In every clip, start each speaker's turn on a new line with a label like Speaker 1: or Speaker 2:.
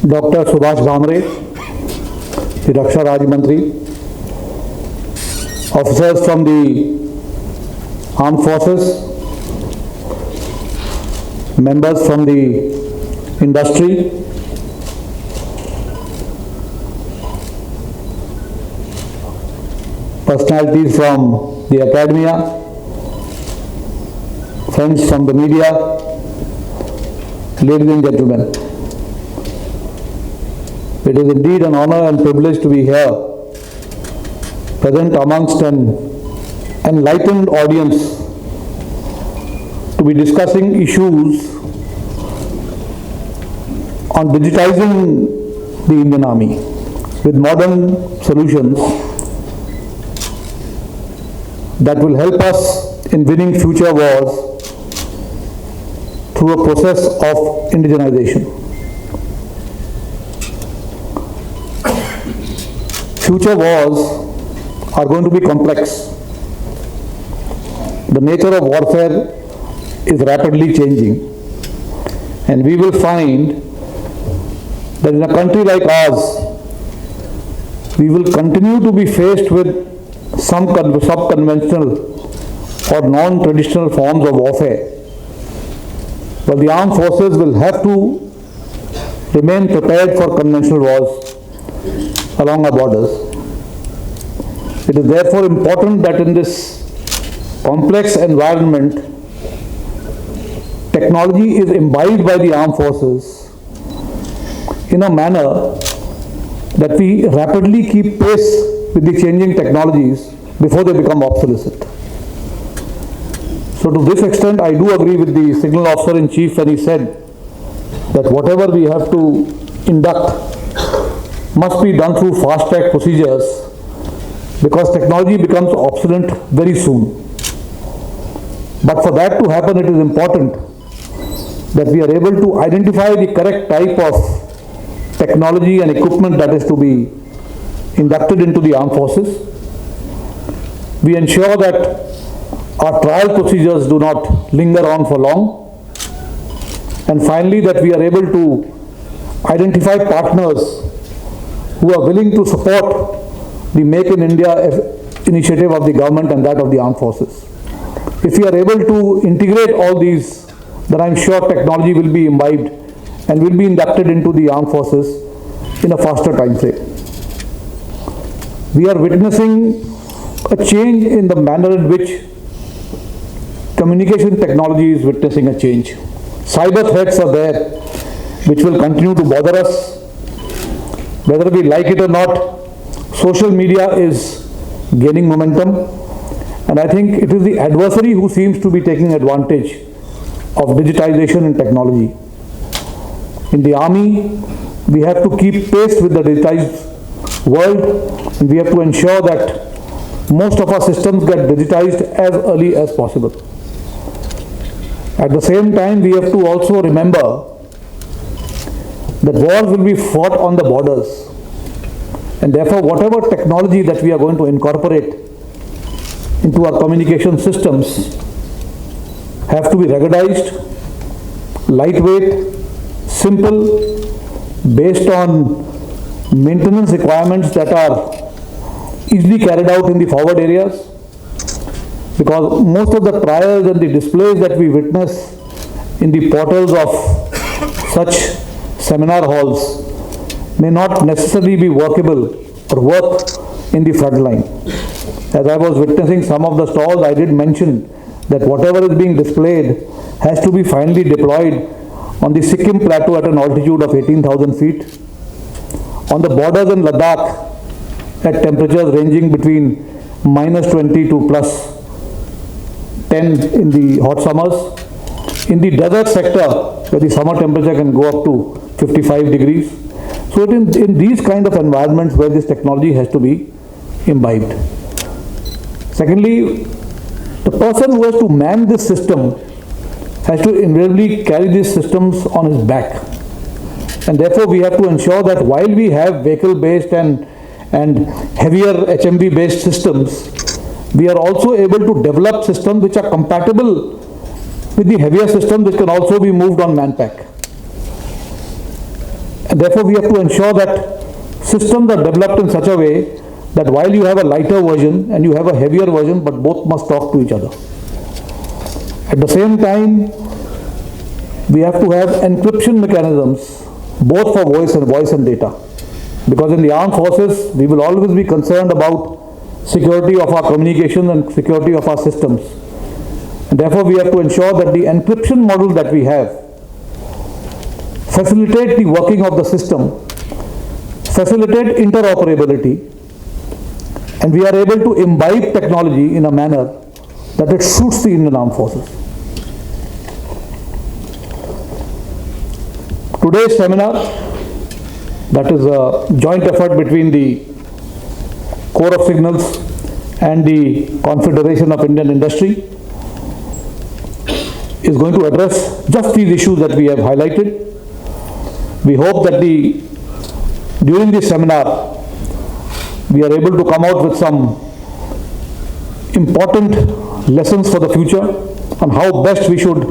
Speaker 1: Dr. Subhash Bhamre, the Raksha Raj Mantri, officers from the armed forces, members from the industry, personalities from the academia, friends from the media, ladies and gentlemen. It is indeed an honor and privilege to be here, present amongst an enlightened audience, to be discussing issues on digitizing the Indian Army with modern solutions that will help us in winning future wars through a process of indigenization. Future wars are going to be complex. The nature of warfare is rapidly changing, and we will find that in a country like ours, we will continue to be faced with some sub-conventional or non-traditional forms of warfare, but the armed forces will have to remain prepared for conventional wars along our borders. It is therefore important that in this complex environment, technology is imbibed by the armed forces in a manner that we rapidly keep pace with the changing technologies before they become obsolete. So to this extent, I do agree with the Signal Officer in Chief when he said that whatever we have to induct must be done through fast-track procedures, because technology becomes obsolete very soon. But for that to happen, it is important that we are able to identify the correct type of technology and equipment that is to be inducted into the armed forces. We ensure that our trial procedures do not linger on for long. And finally, that we are able to identify partners who are willing to support the Make in India initiative of the government and that of the armed forces. If we are able to integrate all these, then I am sure technology will be imbibed and will be inducted into the armed forces in a faster time frame. We are witnessing a change in the manner in which communication technology is witnessing a change. Cyber threats are there, which will continue to bother us. Whether we like it or not, social media is gaining momentum, and I think it is the adversary who seems to be taking advantage of digitization and technology. In the army, we have to keep pace with the digitized world, and we have to ensure that most of our systems get digitized as early as possible. At the same time, we have to also remember that wars will be fought on the borders, and therefore whatever technology that we are going to incorporate into our communication systems have to be ruggedized, lightweight, simple, based on maintenance requirements that are easily carried out in the forward areas, because most of the trials and the displays that we witness in the portals of such seminar halls may not necessarily be workable or work in the front line. As I was witnessing some of the stalls, I did mention that whatever is being displayed has to be finally deployed on the Sikkim plateau at an altitude of 18,000 feet, on the borders in Ladakh at temperatures ranging between -20 to +10 in the hot summers, in the desert sector where the summer temperature can go up to 55 degrees. So in these kind of environments where this technology has to be imbibed. Secondly, the person who has to man this system has to invariably carry these systems on his back. And therefore we have to ensure that while we have vehicle-based and heavier HMB-based systems, we are also able to develop systems which are compatible with the heavier systems which can also be moved on manpack. And therefore, we have to ensure that systems are developed in such a way that while you have a lighter version and you have a heavier version, but both must talk to each other. At the same time, we have to have encryption mechanisms both for voice and data. Because in the armed forces, we will always be concerned about security of our communication and security of our systems. And therefore, we have to ensure that the encryption model that we have facilitate the working of the system, facilitate interoperability, and we are able to imbibe technology in a manner that it suits the Indian Armed Forces. Today's seminar, that is a joint effort between the Corps of Signals and the Confederation of Indian Industry, is going to address just these issues that we have highlighted. We hope that during this seminar, we are able to come out with some important lessons for the future on how best we should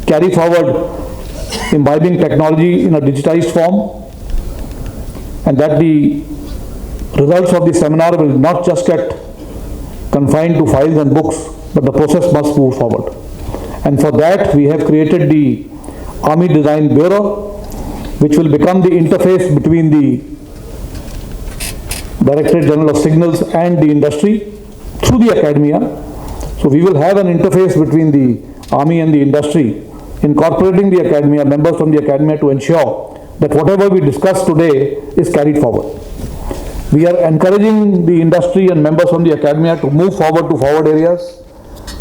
Speaker 1: carry forward imbibing technology in a digitized form, and that the results of the seminar will not just get confined to files and books, but the process must move forward. And for that, we have created the Army Design Bureau, which will become the interface between the Directorate General of Signals and the industry through the academia. So we will have an interface between the Army and the industry, incorporating the academia, members from the academia, to ensure that whatever we discuss today is carried forward. We are encouraging the industry and members from the academia to move forward to forward areas,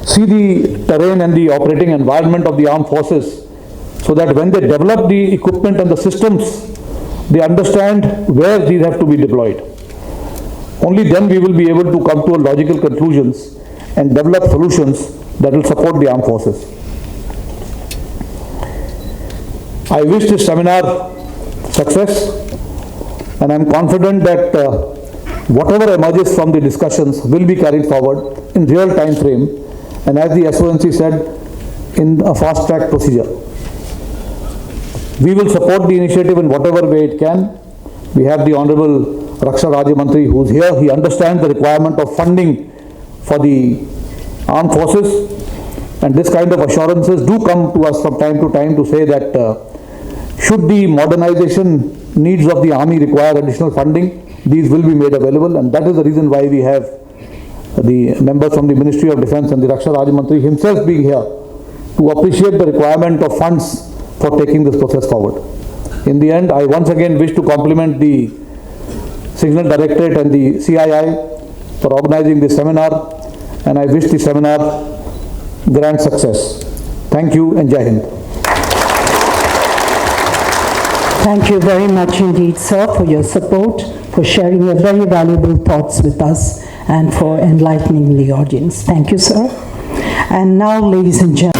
Speaker 1: see the terrain and the operating environment of the armed forces, so that when they develop the equipment and the systems, they understand where these have to be deployed. Only then we will be able to come to a logical conclusions and develop solutions that will support the armed forces. I wish this seminar success, and I am confident that whatever emerges from the discussions will be carried forward in real time frame, and as the SONC said, in a fast track procedure. We will support the initiative in whatever way it can. We have the Honorable Raksha Rajya Mantri who is here. He understands the requirement of funding for the armed forces, and this kind of assurances do come to us from time to time to say that should the modernization needs of the army require additional funding, these will be made available, and that is the reason why we have the members from the Ministry of Defence and the Raksha Rajya Mantri himself being here to appreciate the requirement of funds for taking this process forward. In the end, I once again wish to compliment the Signal Directorate and the CII for organizing this seminar, and I wish the seminar grand success. Thank you and Jai Hind.
Speaker 2: Thank you very much indeed, sir, for your support, for sharing your very valuable thoughts with us, and for enlightening the audience. Thank you, sir. And now, ladies and gentlemen,